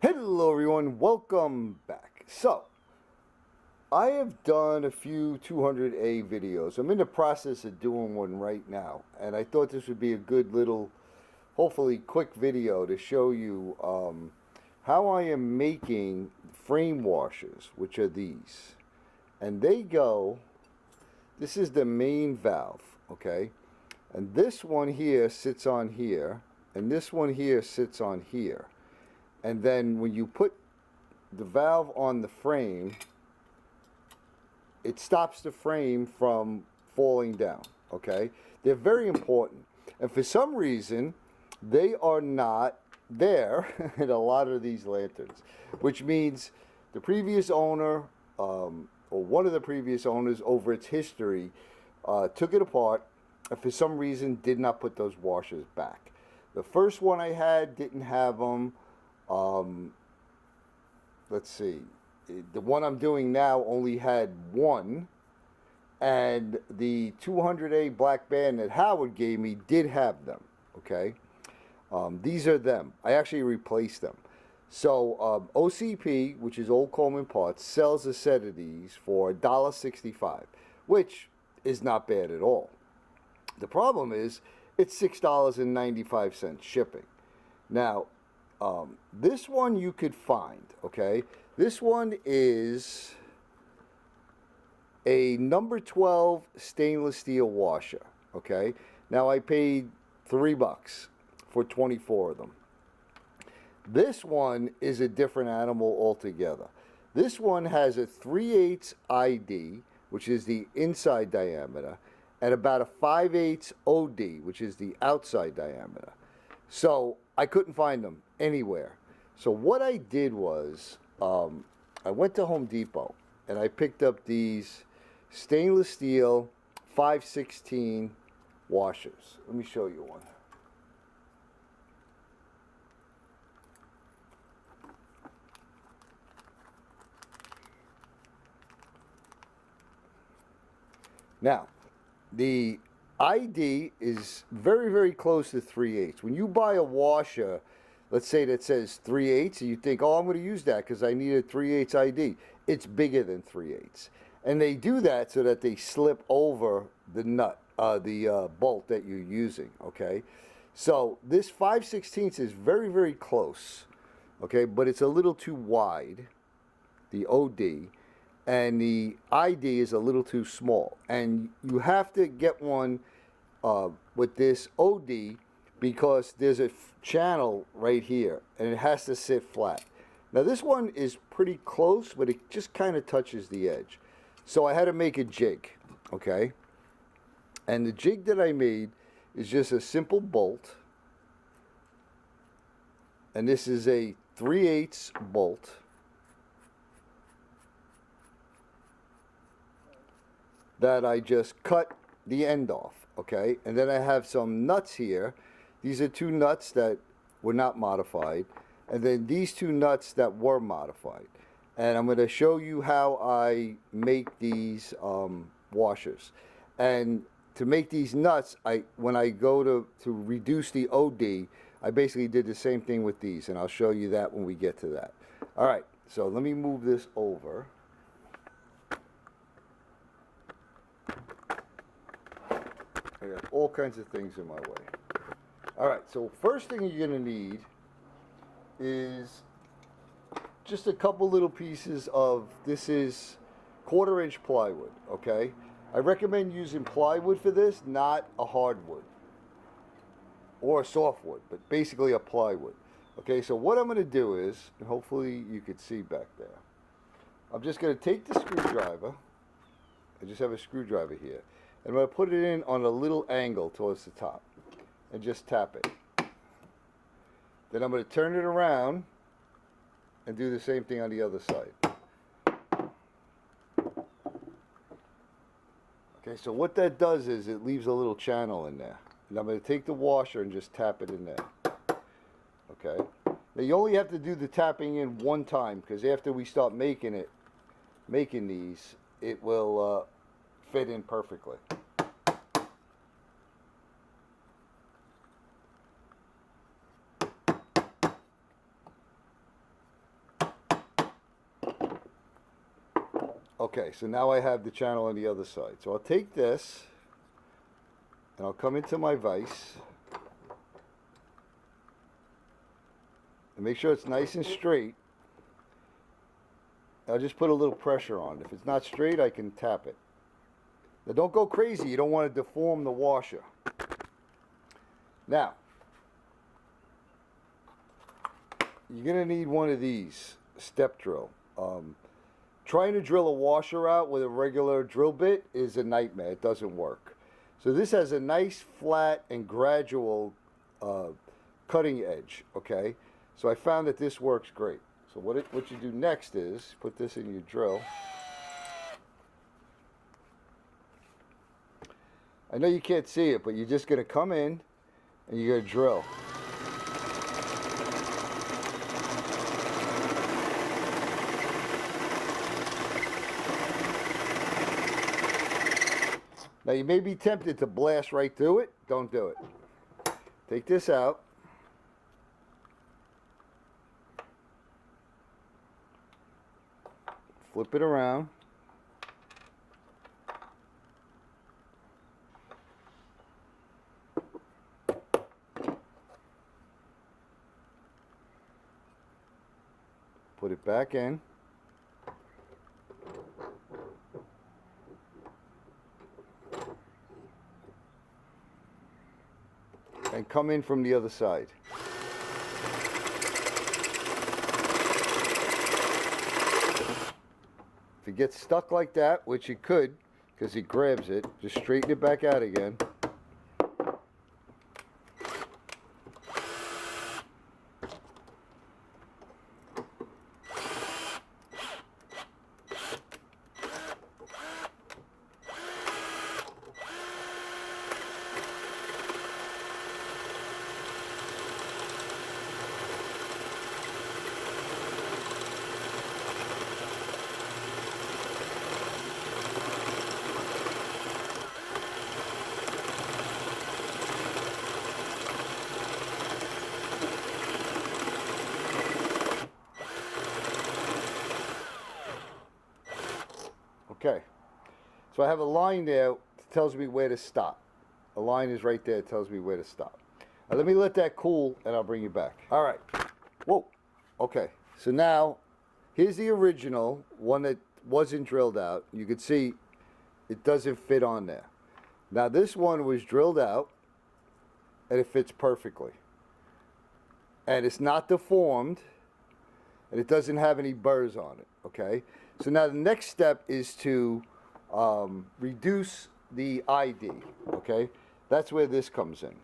Hello everyone, welcome back. So, I have done a few 200A videos. I'm in the process of doing one right now, and I thought this would be a good little, hopefully quick video to show you how I am making frame washers, which are these. And they go, this is the main valve, okay? And this one here sits on here, and this one here sits on here. And then when you put the valve on the frame, it stops the frame from falling down, okay? They're very important. And for some reason, they are not there in a lot of these lanterns, which means the previous owner, or one of the previous owners over its history, took it apart and for some reason did not put those washers back. The first one I had didn't have them. Let's see, the one I'm doing now only had one, and the 200A black band that Howard gave me did have them, okay? These are them. I actually replaced them. So OCP, which is Old Coleman Parts, sells a set of these for $1.65, which is not bad at all. The problem is it's $6.95 shipping. Now, this one you could find, okay? This one is a number 12 stainless steel washer, okay? Now I paid $3 for 24 of them. This one is a different animal altogether. This one has a 3/8 ID, which is the inside diameter, and about a 5/8 OD, which is the outside diameter. So I couldn't find them anywhere. So what I did was, I went to Home Depot and I picked up these stainless steel 5/16 washers. Let me show you one. Now, the ID is very, very close to 3/8. When you buy a washer, let's say that says 3/8, and you think, oh, I'm going to use that because I need a 3/8 ID. It's bigger than 3/8. And they do that so that they slip over the nut, the bolt that you're using, okay? So this 5/16 is very, very close, okay? But it's a little too wide, the OD. And the ID is a little too small. And you have to get one with this OD because there's a channel right here and it has to sit flat. Now this one is pretty close, but it just kind of touches the edge. So I had to make a jig, okay? And the jig that I made is just a simple bolt. And this is a 3/8 bolt. That I just cut the end off, okay? And then I have some nuts here. These are two nuts that were not modified. And then these two nuts that were modified. And I'm going to show you how I make these washers. And to make these nuts, when I go to reduce the OD, I basically did the same thing with these. And I'll show you that when we get to that. All right, so let me move this over. I got all kinds of things in my way. All right, so first thing you're going to need is just a couple little pieces of, this is 1/4-inch plywood, okay? I recommend using plywood for this, not a hardwood or a softwood, but basically a plywood. Okay, so what I'm going to do is, and hopefully you could see back there, I'm just going to take the screwdriver, I just have a screwdriver here, and I'm going to put it in on a little angle towards the top and just tap it. Then I'm going to turn it around and do the same thing on the other side. Okay, so what that does is it leaves a little channel in there. And I'm going to take the washer and just tap it in there. Okay. Now you only have to do the tapping in one time, because after we start making these, it will fit in perfectly. Okay, so now I have the channel on the other side. So I'll take this and I'll come into my vise and make sure it's nice and straight. I'll just put a little pressure on. If it's not straight, I can tap it. Now don't go crazy. You don't want to deform the washer. Now, you're going to need one of these, step drill. Trying to drill a washer out with a regular drill bit is a nightmare. It doesn't work. So this has a nice flat and gradual cutting edge, okay? So I found that this works great. So what you do next is put this in your drill. I know you can't see it, but you're just going to come in and you're going to drill. Now you may be tempted to blast right through it. Don't do it. Take this out. Flip it around. Put it back in. And come in from the other side. If it gets stuck like that, which it could, because it grabs it, just straighten it back out again. Okay, so I have a line there that tells me where to stop. A line is right there that tells me where to stop. Now let me let that cool and I'll bring you back. All right. Whoa. Okay, so now here's the original one that wasn't drilled out. You can see it doesn't fit on there. Now this one was drilled out and it fits perfectly. And it's not deformed and it doesn't have any burrs on it, okay? So now the next step is to reduce the ID, okay? That's where this comes in.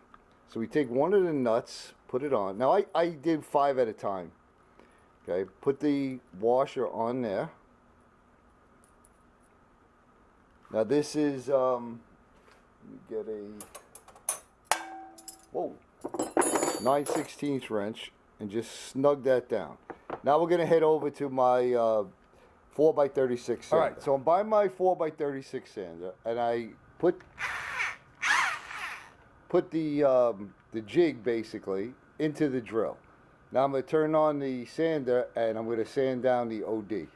So we take one of the nuts, put it on. Now I did 5 at a time, okay? Put the washer on there. Now this is, let me get a, whoa, 9/16 wrench and just snug that down. Now we're gonna head over to my 4x36 sander. All right, so I'm buying my 4x36 sander, and I put the jig basically into the drill. Now I'm going to turn on the sander, and I'm going to sand down the OD.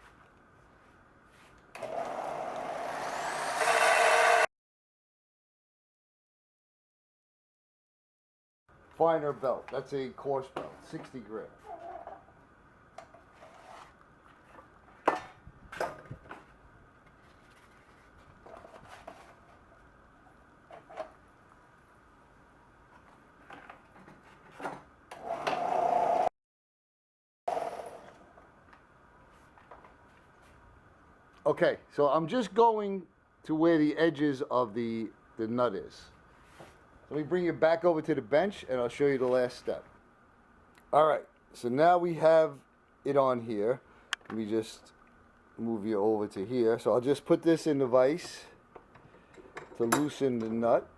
Finer belt. That's a coarse belt, 60 grit. Okay, so I'm just going to where the edges of the nut is. Let me bring you back over to the bench and I'll show you the last step. All right, so now we have it on here. Let me just move you over to here. So I'll just put this in the vise to loosen the nut.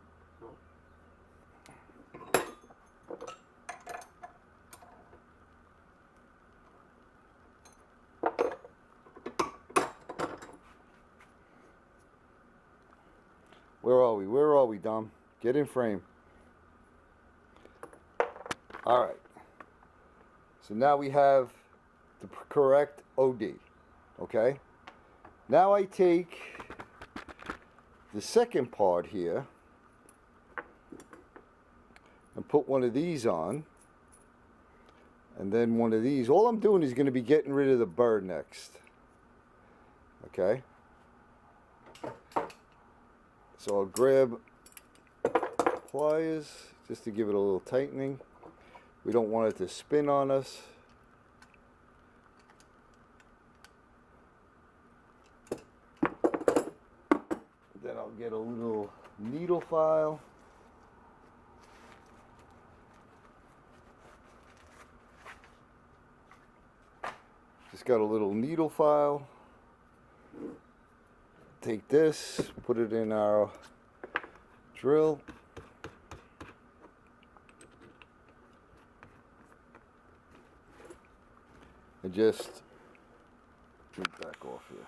Where are we? Where are we, Dom? Get in frame. All right. So now we have the correct OD. Okay? Now I take the second part here and put one of these on, and then one of these. All I'm doing is going to be getting rid of the burr next. Okay? So I'll grab pliers just to give it a little tightening. We don't want it to spin on us. Then I'll get a little needle file. Just got a little needle file. Take this, put it in our drill. And just back off here.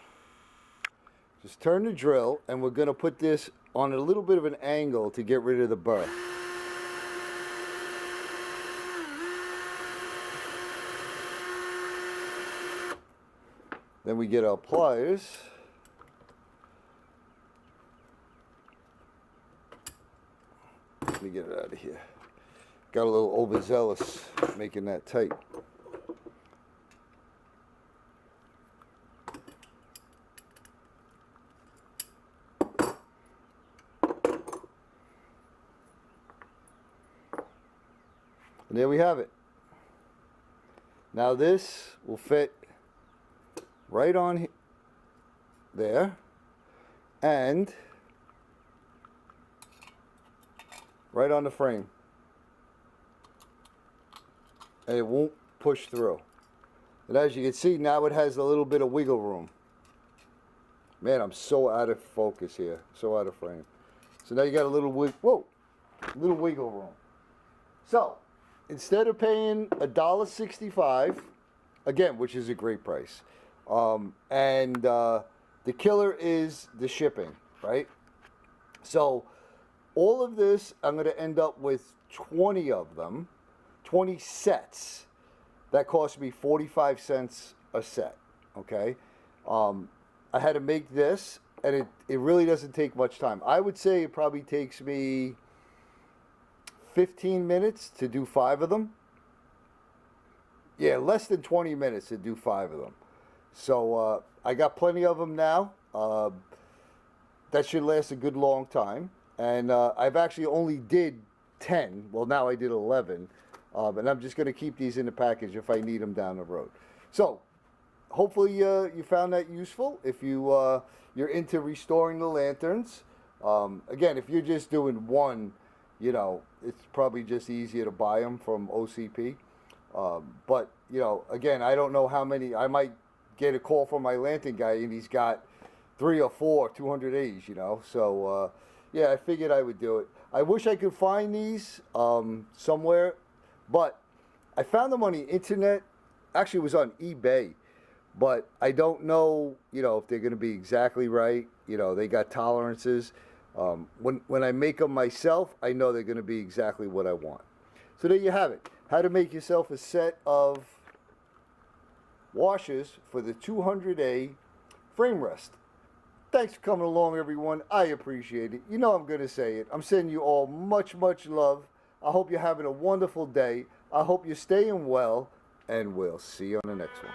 Just turn the drill, and we're going to put this on a little bit of an angle to get rid of the burr. Then we get our pliers. Let me get it out of here. Got a little overzealous making that tight. And there we have it. Now this will fit right on there and right on the frame. And it won't push through. And as you can see, now it has a little bit of wiggle room. Man, I'm so out of focus here. So out of frame. So now you got a little little wiggle room. So instead of paying $1.65, again, which is a great price, the killer is the shipping, right? So all of this, I'm going to end up with 20 of them, 20 sets. That cost me 45 cents a set, okay? I had to make this, and it really doesn't take much time. I would say it probably takes me 15 minutes to do 5 of them. Yeah, less than 20 minutes to do 5 of them. So I got plenty of them now. That should last a good long time. And I've actually only did 10. Well, now I did 11. And I'm just going to keep these in the package if I need them down the road. So hopefully you found that useful. If you're into restoring the lanterns. Again, if you're just doing one, you know, it's probably just easier to buy them from OCP. But, you know, again, I don't know how many. I might get a call from my lantern guy and he's got 3 or 4 280s, you know. So, yeah, I figured I would do it. I wish I could find these somewhere, but I found them on the internet. Actually, it was on eBay. But I don't know, you know, if they're going to be exactly right. You know, they got tolerances. When I make them myself, I know they're going to be exactly what I want. So there you have it. How to make yourself a set of washers for the 200A frame rest. Thanks for coming along, everyone. I appreciate it. You know I'm going to say it. I'm sending you all much, much love. I hope you're having a wonderful day. I hope you're staying well, and we'll see you on the next one.